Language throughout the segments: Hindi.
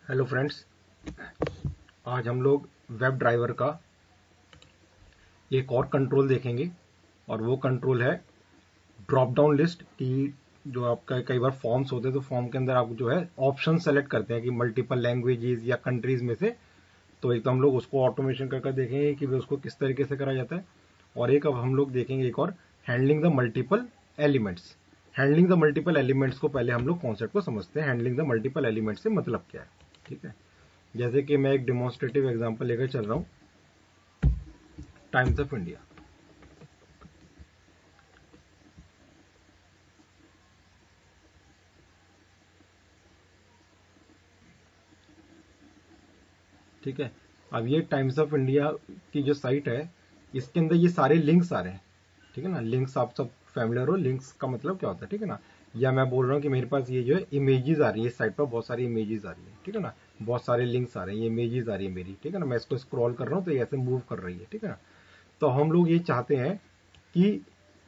हेलो फ्रेंड्स, आज हम लोग वेब ड्राइवर का एक और कंट्रोल देखेंगे और वो कंट्रोल है ड्रॉप डाउन लिस्ट की। जो आपका कई बार फॉर्म्स होते हैं तो फॉर्म के अंदर आप जो है ऑप्शन सेलेक्ट करते हैं कि मल्टीपल लैंग्वेजेस या कंट्रीज में से। तो एक तो हम लोग उसको ऑटोमेशन करके देखेंगे कि उसको किस तरीके से करा जाता है, और एक अब हम लोग देखेंगे एक और handling the multiple elements. Handling the multiple elements को पहले हम लोग कॉन्सेप्ट को समझते हैं। हैंडलिंग द मल्टीपल एलिमेंट्स से मतलब क्या है, ठीक है। जैसे कि मैं एक डिमॉन्स्ट्रेटिव एग्जांपल लेकर चल रहा हूं, टाइम्स ऑफ इंडिया। ठीक है, अब ये टाइम्स ऑफ इंडिया की जो साइट है, इसके अंदर ये सारे लिंक्स आ रहे हैं। ठीक है ना, लिंक्स आप सब फैमिलियर हो, लिंक्स का मतलब क्या होता है, ठीक है ना। या मैं बोल रहा हूँ कि मेरे पास ये जो है इमेजेस आ रही है, इस साइट पर बहुत सारी इमेजेस आ रही है, ठीक है ना। बहुत सारे लिंक्स आ रहे हैं, ये इमेजेस आ रही है मेरी, ठीक है ना। मैं इसको स्क्रॉल कर रहा हूँ तो ये ऐसे मूव कर रही है, ठीक है ना। तो हम लोग ये चाहते हैं कि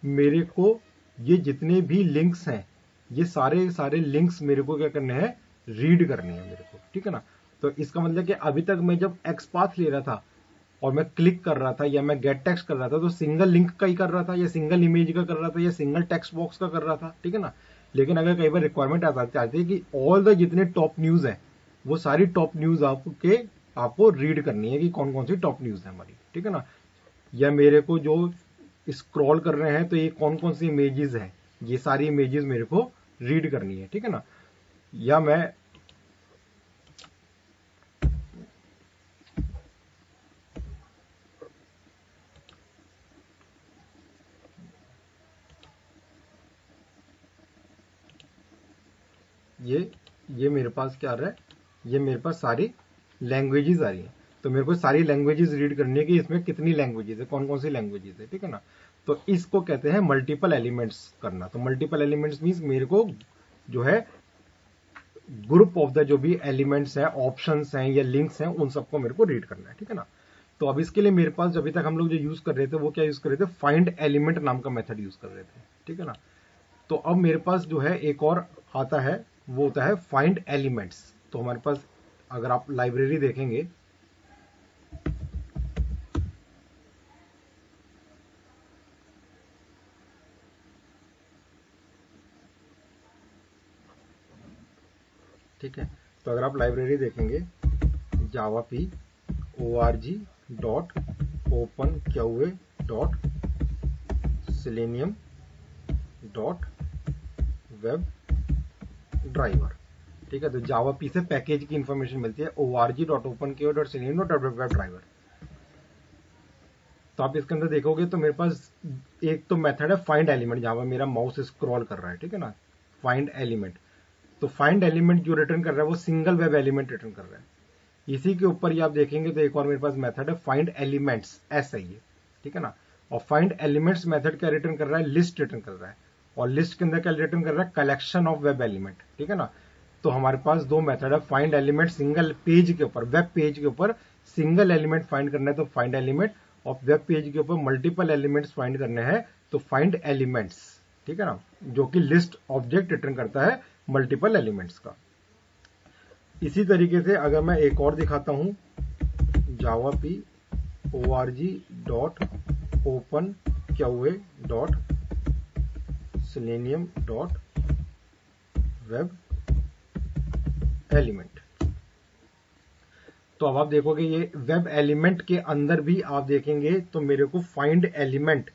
मेरे को ये जितने भी लिंक्स हैं, ये सारे सारे लिंक्स मेरे को क्या करने हैं, रीड करने हैं मेरे को, ठीक है ना। तो इसका मतलब कि अभी तक मैं जब एक्स पाथ ले रहा था और मैं क्लिक कर रहा था या मैं गेट टेक्स्ट कर रहा था तो सिंगल लिंक का ही कर रहा था, या सिंगल इमेज का कर रहा था, या सिंगल टेक्स्ट बॉक्स का कर रहा था, ठीक है ना। लेकिन अगर कई बार रिक्वायरमेंट आ जाती है कि ऑल द जितने टॉप न्यूज है वो सारी टॉप न्यूज आपको रीड करनी है कि कौन कौन सी टॉप न्यूज है हमारी, ठीक है ना। या मेरे को जो स्क्रॉल कर रहे हैं तो ये कौन कौन सी इमेजेस हैं, ये सारी इमेजेस मेरे को रीड करनी है, ठीक है ना। या मैं ये मेरे पास क्या आ रहा है, ये मेरे पास सारी लैंग्वेजेस आ रही हैं। तो मेरे को सारी लैंग्वेजेस रीड करनी है कि इसमें कितनी लैंग्वेजेस है, कौन कौन सी लैंग्वेजेस है, ठीक है ना। तो इसको कहते हैं मल्टीपल एलिमेंट्स करना। तो मल्टीपल एलिमेंट्स मीन्स मेरे को जो है ग्रुप ऑफ द जो भी एलिमेंट्स हैं, ऑप्शंस हैं या लिंक्स हैं, उन सबको मेरे को रीड करना है, ठीक है ना। तो अब इसके लिए मेरे पास अभी तक हम लोग जो यूज कर रहे थे वो क्या यूज कर रहे थे, फाइंड एलिमेंट नाम का मेथड यूज कर रहे थे, ठीक है ना। तो अब मेरे पास जो है एक और आता है, वो होता है फाइंड एलिमेंट्स। तो हमारे पास अगर आप लाइब्रेरी देखेंगे, ठीक है। तो अगर आप लाइब्रेरी देखेंगे javaporg.openqa.selenium.webdriver, ठीक है। तो जावा पी से पैकेज की इंफॉर्मेशन मिलती है org.openqa.selenium.webdriver। तो आप इसके अंदर देखोगे तो मेरे पास एक तो मेथड है फाइंड एलिमेंट, जहां पर मेरा माउस स्क्रॉल कर रहा है, ठीक है ना। फाइंड एलिमेंट, तो फाइंड एलिमेंट जो रिटर्न कर रहा है वो सिंगल वेब एलिमेंट रिटर्न कर रहा है। इसी के ऊपर ही आप देखेंगे तो एक और मेरे पास मेथड है फाइंड एलिमेंट्स, ऐसा ही है, ठीक है ना। और फाइंड एलिमेंट्स मेथड क्या रिटर्न कर रहा है, लिस्ट रिटर्न कर रहा है। और लिस्ट के अंदर क्या रिटर्न कर रहा है, कलेक्शन ऑफ वेब एलिमेंट, ठीक है ना। तो हमारे पास दो मेथड है, फाइंड एलिमेंट सिंगल पेज के ऊपर, वेब पेज के ऊपर सिंगल एलिमेंट फाइंड करना है तो फाइंड एलिमेंट, और वेब पेज के ऊपर मल्टीपल एलिमेंट्स फाइंड करने हैं तो फाइंड एलिमेंट्स, ठीक है ना। जो कि लिस्ट ऑब्जेक्ट रिटर्न करता है मल्टीपल एलिमेंट्स का। इसी तरीके से अगर मैं एक और दिखाता हूं, java.org.open.selenium.web तो अब आप देखोगे ये वेब एलिमेंट के अंदर भी आप देखेंगे तो मेरे को फाइंड एलिमेंट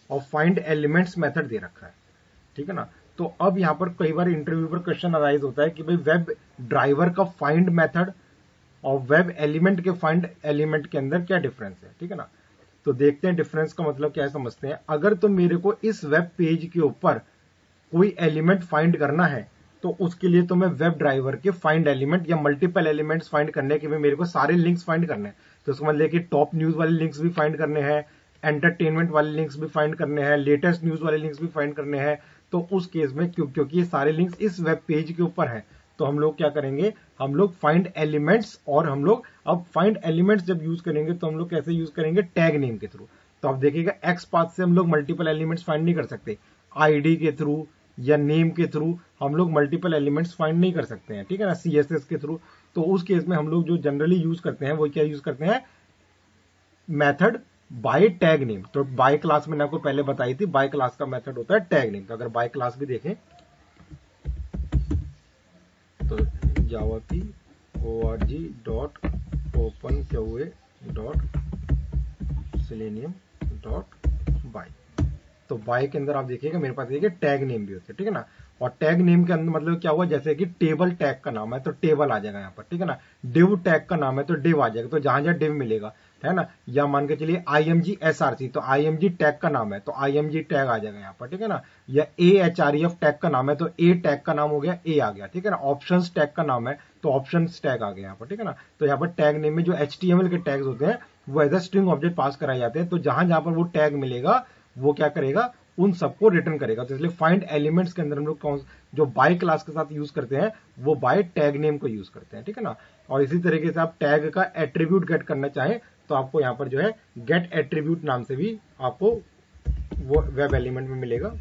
और फाइंड एलिमेंट्स मेथड दे रखा है, ठीक है ना। तो अब यहां पर कई बार इंटरव्यू पर क्वेश्चन अराइज होता है कि भाई वेब ड्राइवर का फाइंड मेथड और वेब एलिमेंट के फाइंड एलिमेंट के अंदर क्या डिफरेंस है, ठीक है ना। तो देखते हैं डिफरेंस का मतलब क्या है, समझते हैं। अगर तो मेरे को इस वेब पेज के ऊपर कोई एलिमेंट फाइंड करना है तो उसके लिए तो मैं वेब ड्राइवर के फाइंड एलिमेंट या मल्टीपल एलिमेंट्स फाइंड करने के लिए मेरे को सारे लिंक्स फाइंड करने हैं। तो उसको मतलब कि टॉप न्यूज वाले लिंक्स भी फाइंड करने हैं, एंटरटेनमेंट वाले लिंक्स भी फाइंड करने हैं, लेटेस्ट न्यूज वाले लिंक्स भी फाइंड करने हैं। तो उस केस में क्योंकि ये सारे लिंक्स इस वेब पेज के ऊपर हैं, तो हम लोग क्या करेंगे, हम लोग फाइंड एलिमेंट्स, और हम लोग अब फाइंड एलिमेंट्स जब यूज करेंगे तो हम लोग कैसे यूज करेंगे, टैग नेम के थ्रू। तो आप देखिएगा एक्स पाथ से हम लोग मल्टीपल एलिमेंट्स फाइंड नहीं कर सकते, आईडी के थ्रू या नेम के थ्रू हम लोग मल्टीपल एलिमेंट्स फाइंड नहीं कर सकते हैं, ठीक है ना, सीएसएस के थ्रू। तो उस केस में हम लोग जो जनरली यूज करते हैं वो क्या यूज करते हैं, मेथड बाय टैग नेम। तो बाय क्लास मैंने आपको पहले बताई थी, बाय क्लास का मेथड होता है टैग नेम। तो अगर बाय क्लास भी देखें तो जावा की org.openqa.selenium.by, तो बाय के अंदर आप देखिएगा मेरे पास देखिए टैग नेम भी होते हैं, ठीक है ना। और टैग नेम के अंदर मतलब क्या हुआ, जैसे कि टेबल टैग का नाम है तो टेबल आ जाएगा यहाँ पर, ठीक है ना। डिव टैग का नाम है तो डिव आ जाएगा, तो जहां जहां डिव मिलेगा, है ना। या मान के चलिए IMG SRC, तो IMG टैग का नाम है तो IMG टैग आ जाएगा यहाँ पर, ठीक है ना। या AHREF टैग का नाम है तो A टैग का नाम हो गया, A आ गया, ठीक है ना। ऑप्शंस टैग का नाम है तो ऑप्शंस टैग आ गया यहाँ पर, ठीक है ना। तो यहाँ पर टैग नेम में जो HTML के टैग्स होते हैं वो एज अ स्ट्रिंग ऑब्जेक्ट पास कराए जाते हैं, तो जहां जहां पर वो टैग मिलेगा वो क्या करेगा, उन सबको रिटर्न करेगा। तो इसलिए फाइंड एलिमेंट्स के अंदर हम लोग कौन जो बाय क्लास के साथ यूज करते हैं वो बाय टैग नेम को यूज करते हैं, ठीक है ना। और इसी तरीके से आप टैग का एट्रीब्यूट गेट करना चाहें तो आपको यहाँ पर जो है गेट एट्रीब्यूट नाम से भी आपको वो वेब एलिमेंट में मिलेगा।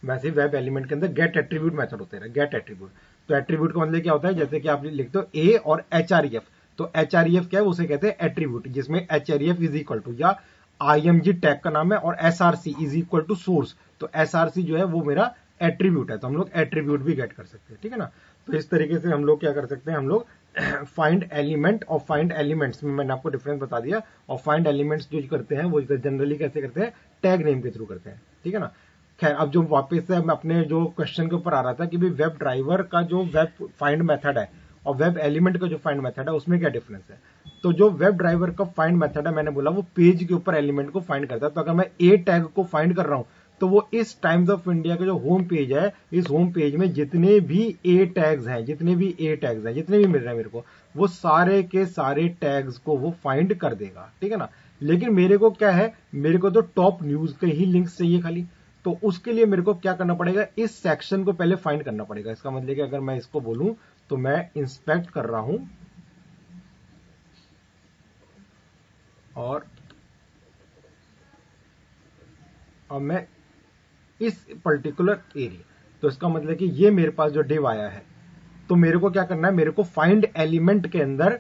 वैसे वेब एलिमेंट के अंदर गेट एट्रीब्यूट मेथड होते हैं, गेट एट्रीब्यूट। तो एट्रीब्यूट का मतलब क्या होता है, जैसे कि आप लिखते हो ए और HREF, तो HREF क्या है, उसे कहते हैं एट्रीब्यूट, जिसमें HREF इज इक्वल टू या IMG टैग का नाम है और SRC is equal to source, तो SRC जो है वो मेरा एट्रीब्यूट है, तो हम लोग एट्रीब्यूट भी गेट कर सकते हैं, ठीक है ना। तो इस तरीके से हम लोग क्या कर सकते हैं, हम लोग फाइंड एलिमेंट और फाइंड एलिमेंट्स में मैंने आपको डिफरेंस बता दिया। और फाइंड एलिमेंट्स जो करते हैं वो जनरली कैसे करते हैं, टैग नेम के थ्रू करते हैं, ठीक है ना। खैर अब जो वापस से मैं अपने जो क्वेश्चन के ऊपर आ रहा था कि भाई वेब ड्राइवर का जो वेब फाइंड मेथड है और वेब एलिमेंट का जो फाइंड मेथड है उसमें क्या डिफरेंस है। तो जो वेब ड्राइवर का फाइंड मेथड है, मैंने बोला वो पेज के ऊपर एलिमेंट को फाइंड करता है। तो अगर मैं ए टैग को फाइंड कर रहा हूं तो वो इस टाइम्स ऑफ इंडिया का जो होम पेज है, इस होम पेज में जितने भी ए टैग्स हैं, जितने भी मिल रहे हैं मेरे को, वो सारे के सारे टैग्स को वो फाइंड कर देगा, ठीक है ना। लेकिन मेरे को क्या है, मेरे को तो टॉप न्यूज के ही लिंक्स चाहिए खाली। तो उसके लिए मेरे को क्या करना पड़ेगा, इस सेक्शन को पहले फाइंड करना पड़ेगा। इसका मतलब कि अगर मैं इसको बोलूं तो मैं इंस्पेक्ट कर रहा हूं और अब मैं इस पर्टिकुलर एरिया, तो इसका मतलब कि ये मेरे पास जो डिव आया है, तो मेरे को क्या करना है, मेरे को फाइंड एलिमेंट के अंदर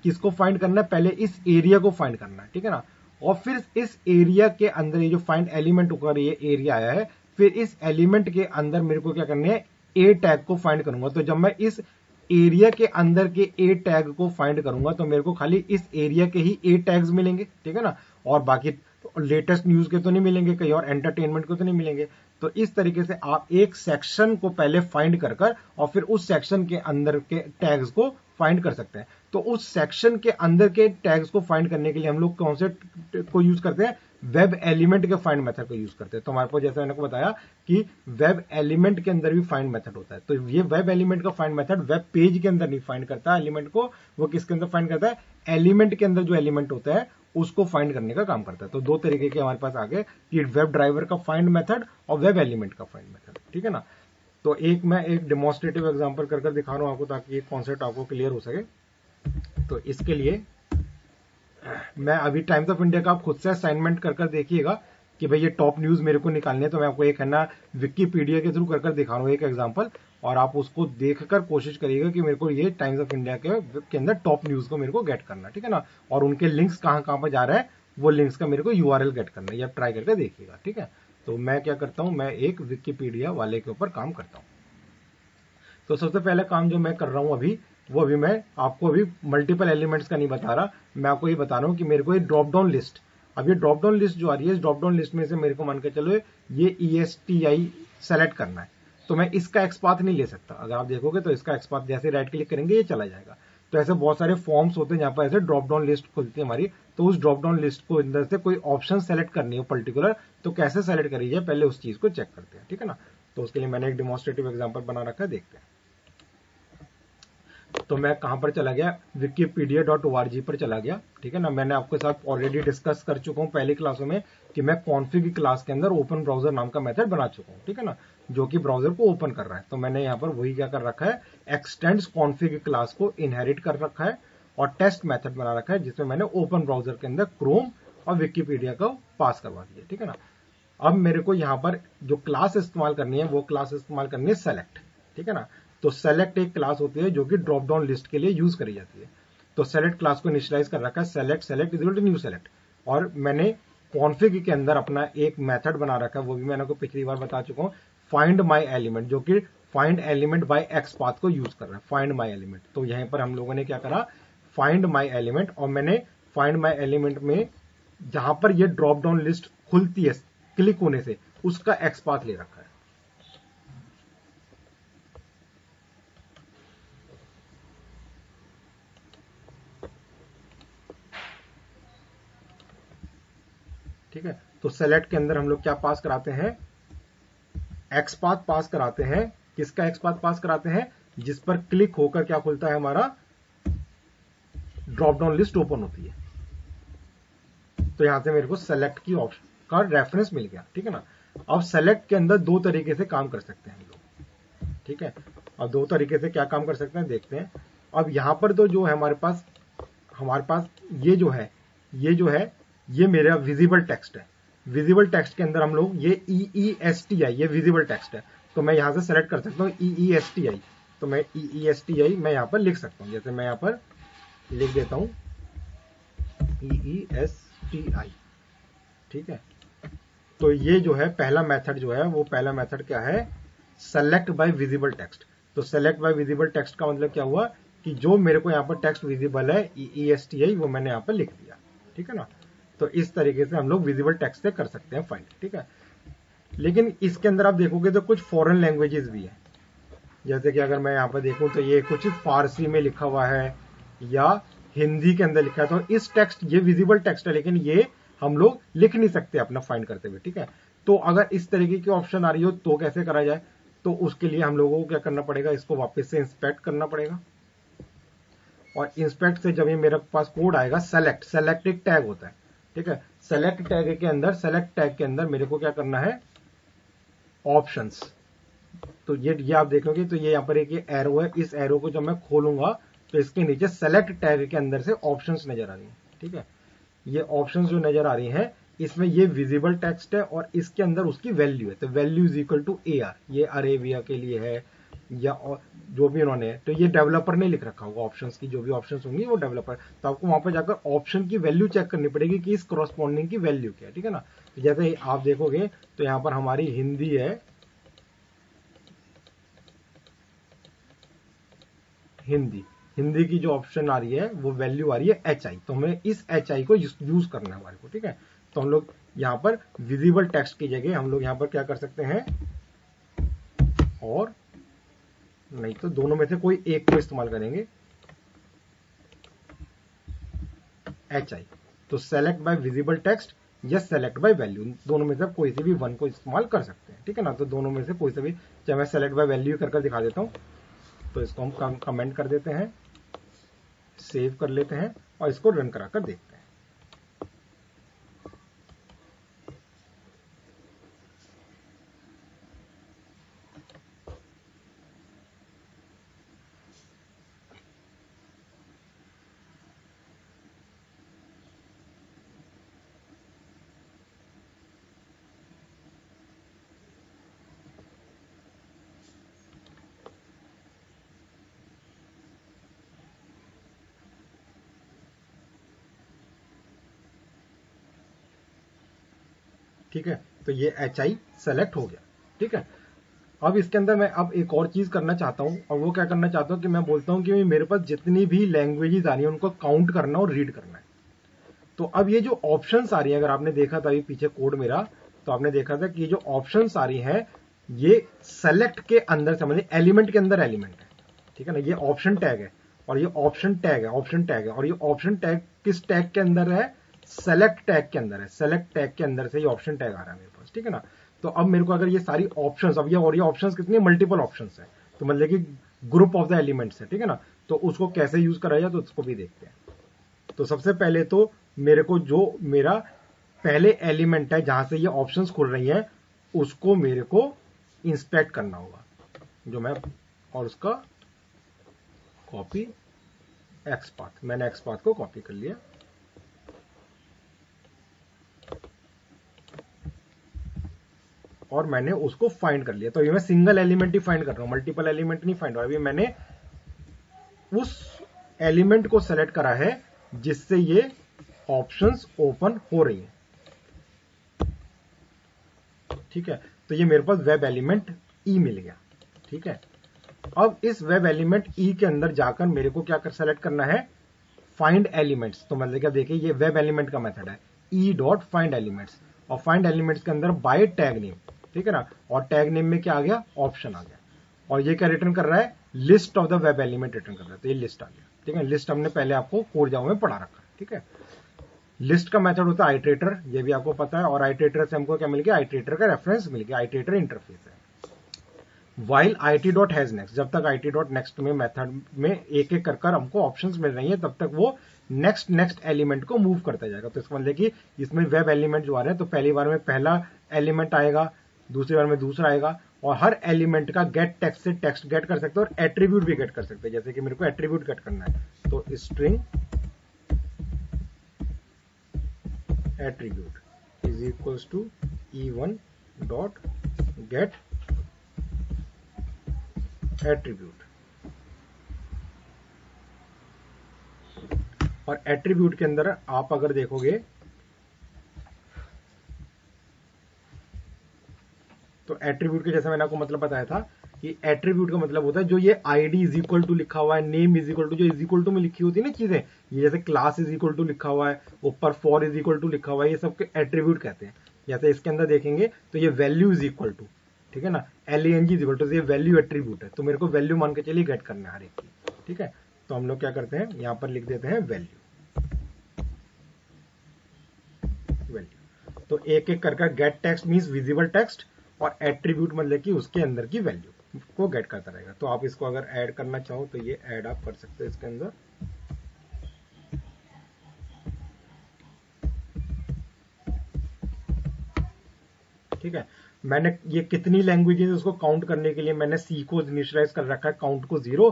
किसको फाइंड करना है, पहले इस एरिया को फाइंड करना है, ठीक है ना। और फिर इस एरिया के अंदर ये जो फाइंड एलिमेंट ऊपर ये एरिया आया है, फिर इस एलिमेंट के अंदर मेरे को क्या करना है, ए टैग को फाइंड करूंगा। तो जब मैं इस एरिया के अंदर के ए टैग को फाइंड करूंगा तो मेरे को खाली इस एरिया के ही ए टैग्स मिलेंगे, ठीक है ना। और बाकी लेटेस्ट न्यूज के तो नहीं मिलेंगे, कहीं और एंटरटेनमेंट के तो नहीं मिलेंगे। तो इस तरीके से आप एक सेक्शन को पहले फाइंड कर और फिर उस सेक्शन के अंदर के टैग्स को फाइंड कर सकते हैं। तो उस सेक्शन के अंदर के टैग्स को फाइंड करने के लिए हम लोग कौन से को यूज करते हैं, वेब एलिमेंट के फाइंड मेथड को यूज करते हैं। तो हमारे पास जैसे मैंने को बताया कि वेब एलिमेंट के अंदर भी फाइंड मेथड होता है। तो ये वेब एलिमेंट का फाइंड मेथड वेब पेज के अंदर नहीं फाइंड करता एलिमेंट को, वो किसके अंदर फाइंड करता है, एलिमेंट के अंदर जो एलिमेंट होता है उसको फाइंड करने का काम करता है। तो दो तरीके के हमारे पास आ गए कि वेब ड्राइवर का फाइंड मेथड और वेब एलिमेंट का फाइंड मेथड, ठीक है ना। तो मैं एक डेमोन्स्ट्रेटिव एग्जांपल कर दिखा रहा हूं आपको ताकि ये कॉन्सेप्ट आपको क्लियर हो सके। तो इसके लिए मैं अभी टाइम्स ऑफ इंडिया का आप खुद से असाइनमेंट कर देखिएगा कि भाई ये टॉप न्यूज मेरे को निकालने है। तो मैं आपको एक है ना विकिपीडिया के थ्रू कर दिखा रहा हूँ एक एग्जांपल, और आप उसको देखकर कोशिश करिएगा कि मेरे को ये टाइम्स ऑफ इंडिया के अंदर टॉप न्यूज को मेरे को गेट करना, ठीक है ना। और उनके लिंक्स कहाँ पर जा रहा है वो लिंक्स का मेरे को URL गेट करना है, या ट्राई करके देखिएगा, ठीक है। तो मैं क्या करता हूँ, मैं एक विकिपीडिया वाले के ऊपर काम करता हूँ। तो सबसे पहले काम जो मैं कर रहा हूँ अभी, वो अभी मैं आपको अभी मल्टीपल एलिमेंट्स का नहीं बता रहा, मैं आपको ये बता रहा हूँ कि मेरे को ये ड्रॉप डाउन लिस्ट, अब ये ड्रॉप डाउन लिस्ट जो आ रही है, इस ड्रॉप डाउन लिस्ट में से मेरे को मान के चलो ये ESTI सेलेक्ट करना है। तो मैं इसका एक्सपाथ नहीं ले सकता, अगर आप देखोगे तो इसका एक्सपाथ जैसे राइट क्लिक करेंगे ये चला जाएगा। तो ऐसे बहुत सारे फॉर्म्स होते हैं जहां पर ऐसे ड्रॉप डाउन लिस्ट खुलती है हमारी। तो उस ड्रॉप डाउन लिस्ट को अंदर से कोई ऑप्शन सेलेक्ट करनी हो पर्टिकुलर, तो कैसे सेलेक्ट करी जाए पहले उस चीज को चेक करते हैं, ठीक है ना। तो उसके लिए मैंने एक डेमोन्स्ट्रेटिव एग्जांपल बना रखा है, देखते हैं। तो मैं कहां पर चला गया, wikipedia.org पर चला गया, ठीक है ना। मैंने आपके साथ ऑलरेडी डिस्कस कर चुका हूं पहली क्लासों में कि मैं कॉन्फिग क्लास के अंदर ओपन ब्राउजर नाम का मेथड बना चुका हूं, ठीक है ना, जो कि ब्राउजर को ओपन कर रहा है। तो मैंने यहाँ पर वही क्या कर रखा है, एक्सटेंड्स कॉन्फिग क्लास को इनहेरिट कर रखा है और टेस्ट मेथड बना रखा है, जिसमें मैंने ओपन ब्राउजर के अंदर क्रोम और विकिपीडिया को पास करवा दिया, ठीक है ना। अब मेरे को यहाँ पर जो क्लास इस्तेमाल करनी है वो क्लास इस्तेमाल करनी है सेलेक्ट, ठीक है ना। तो सेलेक्ट एक क्लास होती है जो कि ड्रॉप डाउन लिस्ट के लिए यूज करी जाती है। तो सेलेक्ट क्लास को इनिशियलाइज कर रखा है select select is equal to new select, और मैंने कॉन्फिग के अंदर अपना एक मेथड बना रखा है, वो भी मैंने आपको पिछली बार बता चुका हूँ, फाइंड माई एलिमेंट, जो कि find element by x path को यूज कर रहा है, फाइंड माई एलिमेंट। तो यहीं पर हम लोगों ने क्या करा, फाइंड माई एलिमेंट, और मैंने फाइंड माई एलिमेंट में जहां पर ये ड्रॉप डाउन लिस्ट खुलती है क्लिक होने से, उसका एक्स पाथ ले रखा है। ठीक है, तो सेलेक्ट के अंदर हम लोग क्या पास कराते हैं, एक्स पाथ पास कराते हैं। किसका एक्स पाथ पास कराते हैं, जिस पर क्लिक होकर क्या खुलता है, हमारा ड्रॉप डाउन लिस्ट ओपन होती है। तो यहां से मेरे को सेलेक्ट की ऑप्शन का रेफरेंस मिल गया। ठीक है ना, अब सेलेक्ट के अंदर दो तरीके से काम कर सकते हैं हम लोग। ठीक है, अब दो तरीके से क्या काम कर सकते हैं देखते हैं। अब यहां पर तो जो है हमारे पास ये मेरा विजिबल टेक्स्ट है। विजिबल टेक्स्ट के अंदर हम लोग ये EESTI, ये विजिबल टेक्स्ट है, तो मैं यहां से सेलेक्ट कर सकता हूं EESTI। तो मैं EESTI मैं यहां पर लिख सकता हूं, जैसे मैं यहां पर लिख देता हूं EESTI। ठीक है, तो ये जो है पहला मेथड जो है, वो पहला मेथड क्या है, सेलेक्ट बाय विजिबल टेक्स्ट। तो सेलेक्ट बाय विजिबल टेक्स्ट का मतलब क्या हुआ कि जो मेरे को यहाँ पर टेक्स्ट विजिबल है EESTI, वो मैंने यहाँ पर लिख दिया। ठीक है ना, तो इस तरीके से हम लोग विजिबल टेक्स्ट से कर सकते हैं फाइंड। ठीक है, लेकिन इसके अंदर आप देखोगे तो कुछ फॉरेन लैंग्वेजेस भी है। जैसे कि अगर मैं यहाँ पर देखूं तो ये कुछ फारसी में लिखा हुआ है या हिंदी के अंदर लिखा है। तो इस टेक्स्ट, ये विजिबल टेक्स्ट है, लेकिन ये हम लोग लिख नहीं सकते अपना फाइंड करते हुए। ठीक है, तो अगर इस तरीके की ऑप्शन आ रही हो तो कैसे करा जाए, तो उसके लिए हम लोगों को क्या करना पड़ेगा, इसको वापस से इंस्पेक्ट करना पड़ेगा। और इंस्पेक्ट से जब ये मेरे पास कोड आएगा, सेलेक्ट एक टैग होता है। ठीक है, सेलेक्ट टैग के अंदर मेरे को क्या करना है, ऑप्शंस। तो ये आप देखोगे तो ये यहाँ पर एक एरो है, इस एरो को जब मैं खोलूंगा तो इसके नीचे सेलेक्ट टैग के अंदर से ऑप्शंस नजर आ रही हैं। ठीक है, ये ऑप्शंस जो नजर आ रही हैं, इसमें ये विजिबल टेक्स्ट है और इसके अंदर उसकी वैल्यू है। तो value is equal to AR, ये अरेबिया के लिए है या जो भी उन्होंने है। तो ये डेवलपर ने लिख रखा होगा, ऑप्शंस की जो भी ऑप्शंस होंगी वो डेवलपर। तो आपको वहां पर जाकर ऑप्शन की वैल्यू चेक करनी पड़ेगी कि इस करस्पॉन्डिंग की वैल्यू क्या है। ठीक है ना, तो जैसे आप देखोगे तो यहाँ पर हमारी हिंदी है, हिंदी की जो ऑप्शन आ रही है वो वैल्यू आ रही है HI। तो हमें इस HI को यूज करना है हमारे को। ठीक है, तो हम लोग यहाँ पर विजिबल टेक्स्ट की जगह हम लोग यहाँ पर क्या कर सकते हैं, और नहीं तो दोनों में से कोई एक को इस्तेमाल करेंगे, HI। तो सेलेक्ट बाय विजिबल टेक्स्ट या सेलेक्ट बाय वैल्यू, दोनों में से कोई से भी वन को इस्तेमाल कर सकते हैं। ठीक है ना, तो दोनों में से कोई से भी, चाहे मैं सेलेक्ट बाय वैल्यू कर दिखा देता हूं। तो इसको हम कमेंट कर देते हैं, सेव कर लेते हैं और इसको रन कराकर देखते हैं। ठीक है, तो ये HI सेलेक्ट हो गया। ठीक है, अब इसके अंदर मैं अब एक और चीज करना चाहता हूं, और वो क्या करना चाहता हूं कि मैं बोलता हूं कि मेरे पास जितनी भी लैंग्वेजेस आ रही है उनको काउंट करना और रीड करना है। तो अब ये जो ऑप्शंस आ रही है, अगर आपने देखा था अभी पीछे कोड मेरा, तो आपने देखा था कि ये जो ऑप्शंस आ रही है, ये सेलेक्ट के अंदर से, मतलब एलिमेंट के अंदर एलिमेंट है। ठीक है ना, ये ऑप्शन टैग है और ये ऑप्शन टैग है और ये ऑप्शन टैग किस टैग के अंदर है, सेलेक्ट टैग के अंदर है। सेलेक्ट टैग के अंदर से ये ऑप्शन टैग आ रहा है मेरे पास। ठीक है ना, तो अब मेरे को अगर ये सारी ऑप्शंस, अब ये ऑप्शंस कितनी, मल्टीपल ऑप्शंस है, तो मतलब कि ग्रुप ऑफ द एलिमेंट्स है। ठीक है ना, तो उसको कैसे यूज करा जाए तो उसको भी देखते हैं। तो सबसे पहले तो मेरे को जो मेरा पहले एलिमेंट है जहां से ये ऑप्शंस खुल रही हैं, उसको मेरे को इंस्पेक्ट करना होगा, जो मैं, और उसका कॉपी एक्स पाथ, मैंने एक्स पाथ को कॉपी कर लिया। और मैंने उसको फाइंड कर लिया। तो ये मैं सिंगल एलिमेंट ही फाइंड कर रहा हूं, मल्टीपल एलिमेंट नहीं फाइंड हो रहा। अभी मैंने उस एलिमेंट को सेलेक्ट करा है जिससे ये ऑप्शंस ओपन हो रही है, ठीक है। तो ये मेरे पास वेब एलिमेंट ई मिल गया, ठीक है। अब इस वेब एलिमेंट ई के अंदर जाकर मेरे को क्या कर सेलेक्ट करना है, फाइंड एलिमेंट्स। तो मतलब क्या, देखिए ये वेब एलिमेंट का मेथड है, ई डॉट फाइंड एलिमेंट्स, और फाइंड एलिमेंट्स के अंदर बाय टैग नेम, ठीक है ना। और टैग नेम में क्या आ गया, ऑप्शन आ गया। और ये क्या रिटर्न कर रहा है, list of the web element return कर रहा है। तो ये लिस्ट आ गया, ठीक है। लिस्ट हमने पहले आपको कोड जावा में पढ़ा रखा है, ठीक है। लिस्ट का मेथड होता है आइटरेटर, ये भी आपको पता है। और आइटरेटर से हमको क्या मिल गया, आइटरेटर का रेफरेंस मिल गया, आइटरेटर इंटरफेस है। While IT dot has next, जब तक IT डॉट नेक्स्ट में मेथड में एक एक कर हमको ऑप्शंस मिल रही है, तब तक वो नेक्स्ट एलिमेंट को मूव करता जाएगा। तो इसका मतलब कि इसमें वेब एलिमेंट जो आ रहे हैं, तो पहली बार में पहला एलिमेंट आएगा, दूसरी बार में दूसरा आएगा, और हर एलिमेंट का गेट टेक्स्ट से टेक्स्ट गेट कर सकते हैं और एट्रीब्यूट भी गेट कर सकते हैं। जैसे कि मेरे को एट्रीब्यूट गेट करना है, तो string attribute is equals to E1 dot get attribute. और एट्रीब्यूट के अंदर आप अगर देखोगे तो एट्रीब्यूट के जैसे मैंने आपको मतलब बताया था कि एट्रीब्यूट का मतलब होता है जो ये आईडी इज इक्वल टू लिखा हुआ है, नेम इज इक्वल टू, जो इज इक्वल टू में लिखी होती है ना चीजें, ये जैसे क्लास इज इक्वल टू लिखा हुआ है, ऊपर फॉर इज इक्वल टू लिखा हुआ है, ये सब एट्रीब्यूट कहते हैं। जैसे इसके अंदर देखेंगे तो ये वैल्यू इज इक्वल टू, ठीक है ना, LANG इज इक्वल टू, ये वैल्यू एट्रीब्यूट है। तो मेरे को वैल्यू मान के चलिए गेट करना है हर एक की, ठीक है। तो हम लोग क्या करते हैं, यहां पर लिख देते हैं वैल्यू। तो एक एक करके gate text means visible text, और एट्रीब्यूट मतलब कि उसके अंदर की वैल्यू को गेट करता रहेगा। तो आप इसको अगर ऐड करना चाहो तो ये ऐड आप कर सकते हो इसके अंदर, ठीक है। मैंने ये कितनी लैंग्वेजेस उसको काउंट करने के लिए मैंने सी को इनिशियलाइज कर रखा है, काउंट को 0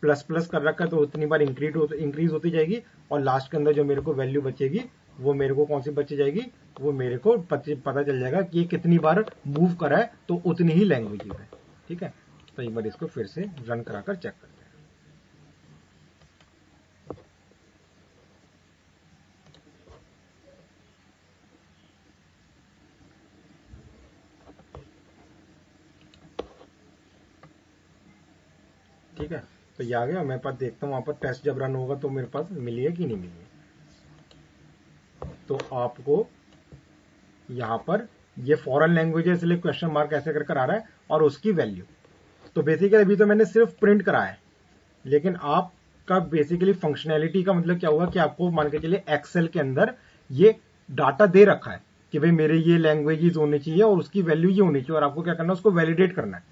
प्लस प्लस कर रखा है, तो उतनी बार इंक्रीज होती जाएगी। और लास्ट के अंदर जो मेरे को वैल्यू बचेगी वो मेरे को कौन सी बची जाएगी, वो मेरे को पता चल जाएगा कि ये कितनी बार मूव करा है, तो उतनी ही लैंग्वेजेस है, ठीक है। तो एक बार इसको फिर से रन कराकर चेक करते हैं। ठीक है, तो ये आ गया मेरे पास। देखता हूँ वहां पर टेस्ट जब रन होगा तो मेरे पास मिली है कि नहीं मिली है। तो आपको यहाँ पर ये फॉरेन लैंग्वेज है इसलिए क्वेश्चन मार्क ऐसे कर आ रहा है, और उसकी वैल्यू। तो बेसिकली अभी तो मैंने सिर्फ प्रिंट करा है, लेकिन आपका बेसिकली फंक्शनैलिटी का मतलब क्या हुआ कि आपको मान के चलिए एक्सेल के अंदर ये डाटा दे रखा है कि भाई मेरे ये लैंग्वेजेस होनी चाहिए और उसकी वैल्यू ये होनी चाहिए, और आपको क्या करना है, उसको वैलिडेट करना है।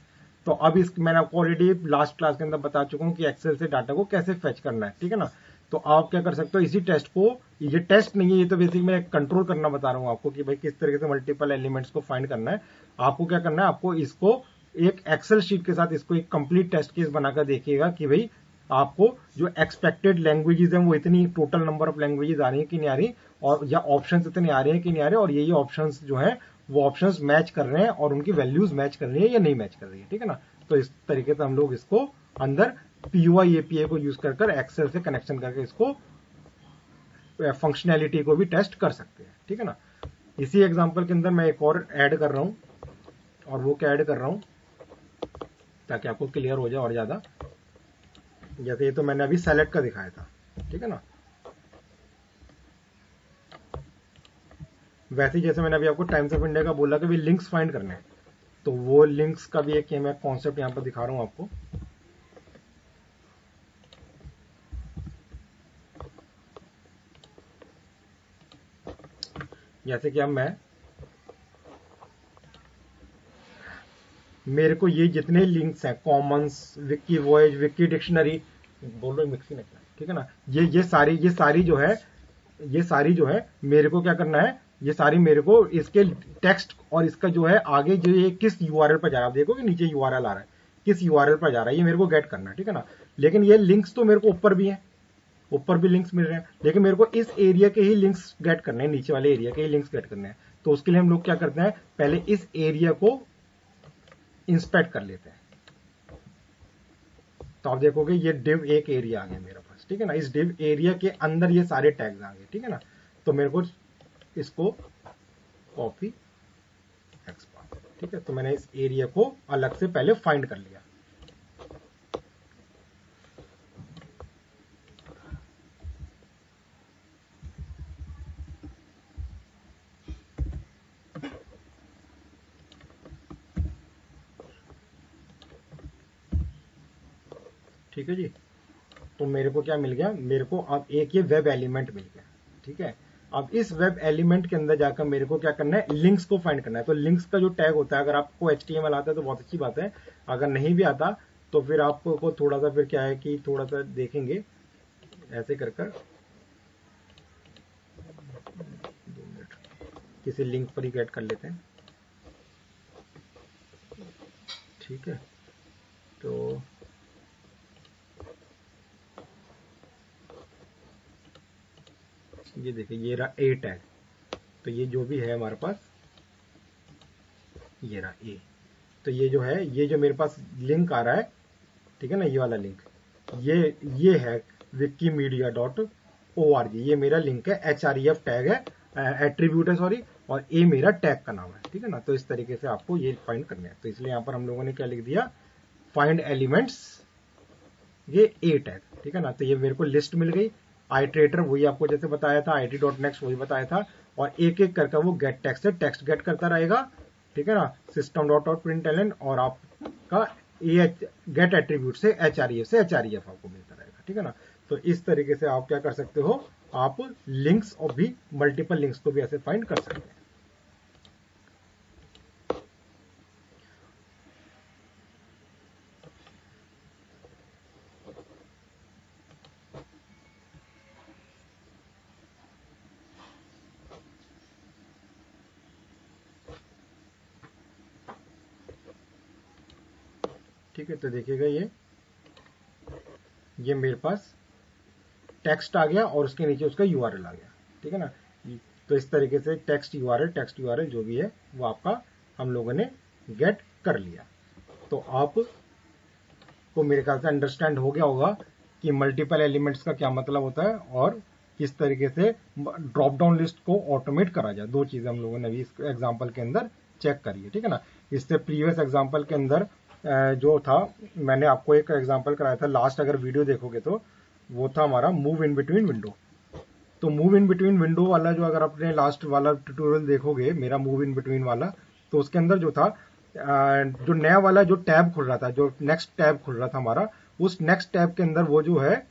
तो अब मैंने आपको ऑलरेडी लास्ट क्लास के अंदर बता चुका हूं कि एक्सेल से डाटा को कैसे फेच करना है, ठीक है ना। तो आप क्या कर सकते हो, इसी टेस्ट को, ये टेस्ट नहीं है, ये तो बेसिक मैं कंट्रोल करना बता रहा हूं आपको कि भाई किस तरीके से मल्टीपल एलिमेंट्स को फाइंड करना है। आपको क्या करना है, आपको इसको एक एक्सेल शीट के साथ इसको एक कंप्लीट टेस्ट केस बनाकर देखिएगा कि भाई आपको जो एक्सपेक्टेड लैंग्वेजेस हैं वो इतनी टोटल नंबर ऑफ लैंग्वेजेस आ रही है कि नहीं आ रही, और या ऑप्शंस इतने आ रहे हैं कि नहीं आ रहे, और ये ऑप्शंस जो है वो ऑप्शंस मैच कर रहे हैं और उनकी वैल्यूज मैच कर रही है या नहीं मैच कर रही है, ठीक है ना। तो इस तरीके से हम लोग इसको अंदर PUI API को यूज कर एक्सेल से कनेक्शन करके इसको फंक्शनैलिटी को भी टेस्ट कर सकते हैं, ठीक है ना। इसी एग्जांपल के अंदर मैं एक और ऐड कर रहा हूं, और वो क्या ऐड कर रहा हूं ताकि आपको क्लियर हो जाए और ज्यादा। जैसे ये तो मैंने अभी सेलेक्ट का दिखाया था, ठीक है ना। वैसे जैसे मैंने अभी आपको टाइम्स ऑफ इंडिया का बोला कि भी लिंक्स फाइंड करने हैं, तो वो लिंक्स का भी एक मैं कॉन्सेप्ट यहां पर दिखा रहा हूं आपको। जैसे कि अब मेरे को ये जितने लिंक्स हैं, Commons, Vicky voyage, Vicky dictionary, बोल रहे मिक्सी नहीं, ठीक है ना, ये सारी जो है मेरे को क्या करना है, ये सारी मेरे को इसके टेक्स्ट और इसका जो है आगे जो ये किस URL पर जा रहा है, देखो कि नीचे URL आ रहा है, किस URL पर जा रहा है, ये मेरे को गेट करना है, ठीक है ना। लेकिन ये लिंक्स तो मेरे को ऊपर भी है, ऊपर भी लिंक्स मिल रहे हैं, लेकिन मेरे को इस एरिया के ही लिंक्स गेट करने हैं, नीचे वाले एरिया के ही लिंक्स गेट करने हैं। तो उसके लिए हम लोग क्या करते हैं, पहले इस एरिया को इंस्पेक्ट कर लेते हैं, तो आप देखोगे ये डिव एक एरिया आ गया मेरे पास, ठीक है ना। इस डिव एरिया के अंदर ये सारे टैग्स आ गए, ठीक है ना। तो मेरे को इसको कॉपी एक्सपांड, ठीक है। तो मैंने इस एरिया को अलग से पहले फाइंड कर लिया। ठीक है जी। तो मेरे को क्या मिल गया, मेरे को अब एक ये वेब एलिमेंट मिल गया, ठीक है। अब इस वेब एलिमेंट के अंदर जाकर मेरे को क्या करना है, लिंक्स को फाइंड करना है। तो लिंक्स का जो टैग होता है, अगर आपको HTML आता है तो बहुत अच्छी बात है, अगर नहीं भी आता तो फिर आपको थोड़ा सा फिर क्या है कि थोड़ा सा देखेंगे ऐसे कर कर, 2 मिनट किसी लिंक पर ही गेट कर लेते हैं, ठीक है। तो ये देखिए ये रहा ए टैग, तो ये जो भी है हमारे पास ये रहा ए। तो ये जो है, ये जो मेरे पास लिंक आ रहा है, ठीक है ना, ये वाला लिंक, ये है wikimedia.org, ये मेरा लिंक है, href टैग है, एट्रीब्यूट है सॉरी, और ए मेरा टैग का नाम है, ठीक है ना। तो इस तरीके से आपको ये फाइंड करना है। तो इसलिए यहां पर हम लोगों ने क्या लिख दिया, फाइंड एलिमेंट्स ये ए टैग, ठीक है ना। तो ये मेरे को लिस्ट मिल गई, आइटरेटर वही आपको जैसे बताया था, it.next वही बताया था, और एक एक करके वो गेट टेक्स्ट से टेक्स्ट गेट करता रहेगा, ठीक है ना, system.out.println, और आपका गेट एट्रीब्यूट से href आपको मिलता रहेगा, ठीक है ना। तो इस तरीके से आप क्या कर सकते हो, आप लिंक्स और भी मल्टीपल लिंक्स को भी ऐसे फाइंड कर सकते हैं। ठीक है, तो देखिएगा ये मेरे पास टेक्स्ट आ गया और उसके नीचे उसका URL आ गया, ठीक है ना। तो इस तरीके से टेक्स्ट URL जो भी है वो आपका हम लोगों ने गेट कर लिया। तो आप को मेरे ख्याल से अंडरस्टैंड हो गया होगा कि मल्टीपल एलिमेंट्स का क्या मतलब होता है और किस तरीके से ड्रॉप डाउन लिस्ट को ऑटोमेट करा जाए। 2 चीजें हम लोगों ने भी इस एग्जाम्पल के अंदर चेक करी है, ठीक है ना। इससे प्रीवियस एग्जाम्पल के अंदर जो था, मैंने आपको एक एग्जाम्पल कराया था लास्ट, अगर वीडियो देखोगे तो वो था हमारा मूव इन बिटवीन विंडो। तो मूव इन बिटवीन विंडो वाला जो, अगर आपने लास्ट वाला ट्यूटोरियल देखोगे मेरा मूव इन बिटवीन वाला, तो उसके अंदर जो था जो नया वाला जो टैब खुल रहा था, जो नेक्स्ट टैब खुल रहा था हमारा, उस नेक्स्ट टैब के अंदर वो जो है,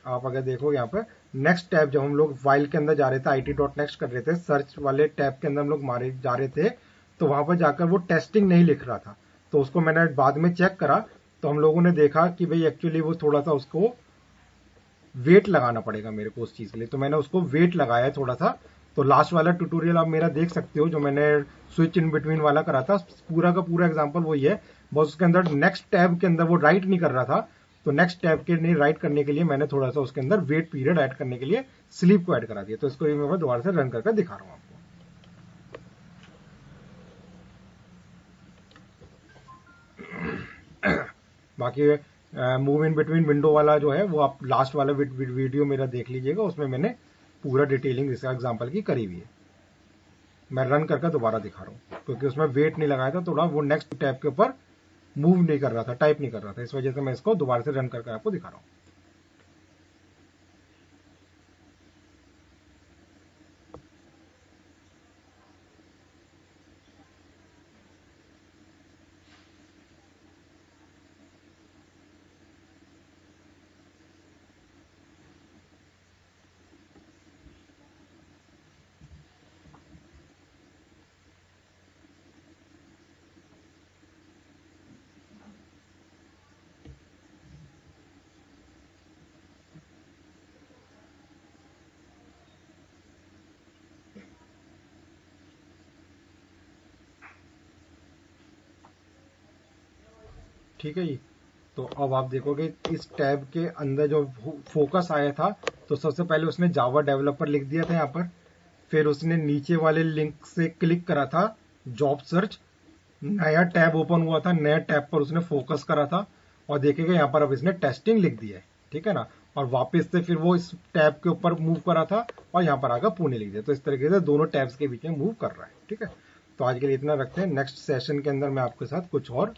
आप अगर देखोगे यहाँ पे नेक्स्ट टैब, जब हम लोग फाइल के अंदर जा रहे थे, it.next कर रहे थे, सर्च वाले टैब के अंदर हम लोग मारे जा रहे थे, तो वहां पर जाकर वो टेस्टिंग नहीं लिख रहा था। तो उसको मैंने बाद में चेक करा, तो हम लोगों ने देखा कि भाई एक्चुअली वो थोड़ा सा उसको वेट लगाना पड़ेगा मेरे को उस चीज के लिए। तो मैंने उसको वेट लगाया थोड़ा सा। तो लास्ट वाला ट्यूटोरियल आप मेरा देख सकते हो, जो मैंने स्विच इन बिटवीन वाला करा था, पूरा का पूरा एग्जांपल वही है, बस उसके अंदर नेक्स्ट टैब के अंदर वो राइट नहीं कर रहा था। तो नेक्स्ट टैब के नहीं राइट करने के लिए मैंने थोड़ा सा उसके अंदर वेट पीरियड ऐड करने के लिए स्लीप को ऐड करा दिया। तो इसको मैं दोबारा से रन करके दिखा रहा हूं आपको। बाकी मूव इन बिटवीन विंडो वाला जो है वो आप लास्ट वाला वीडियो मेरा देख लीजिएगा, उसमें मैंने पूरा डिटेलिंग इस एग्जांपल की करी हुई है। मैं रन करके दोबारा दिखा रहा हूँ, क्योंकि उसमें वेट नहीं लगाया था, थोड़ा वो नेक्स्ट टैब के ऊपर मूव नहीं कर रहा था, टाइप नहीं कर रहा था, इस वजह से मैं इसको दोबारा से रन करके आपको दिखा रहा हूँ। ठीक है जी। तो अब आप देखोगे इस टैब के अंदर जो फोकस आया था, तो सबसे पहले उसने जावा डेवलपर लिख दिया था यहाँ पर, फिर उसने नीचे वाले लिंक से क्लिक करा था जॉब सर्च, नया टैब ओपन हुआ था, नया टैब पर उसने फोकस करा था और देखेगा यहाँ पर अब इसने टेस्टिंग लिख दिया है, ठीक है ना। और वापस से फिर वो इस टैब के ऊपर मूव करा था और यहाँ पर आकर पुणे लिख दिया। तो इस तरीके से दोनों टैब्स के बीच में मूव कर रहा है, ठीक है। तो आज के लिए इतना रखते हैं। नेक्स्ट सेशन के अंदर मैं आपके साथ कुछ और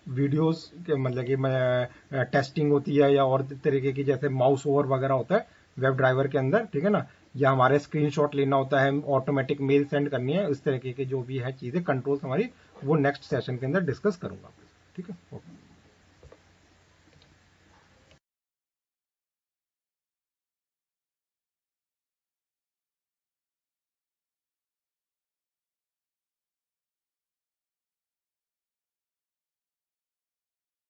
वीडियोस के मतलब कि मैं टेस्टिंग होती है या और तरीके की, जैसे माउस ओवर वगैरह होता है वेब ड्राइवर के अंदर, ठीक है ना, या हमारे स्क्रीनशॉट लेना होता है, ऑटोमेटिक मेल सेंड करनी है, इस तरीके की जो भी है चीज़ें कंट्रोल्स हमारी, वो नेक्स्ट सेशन के अंदर डिस्कस करूंगा, ठीक है। ओके।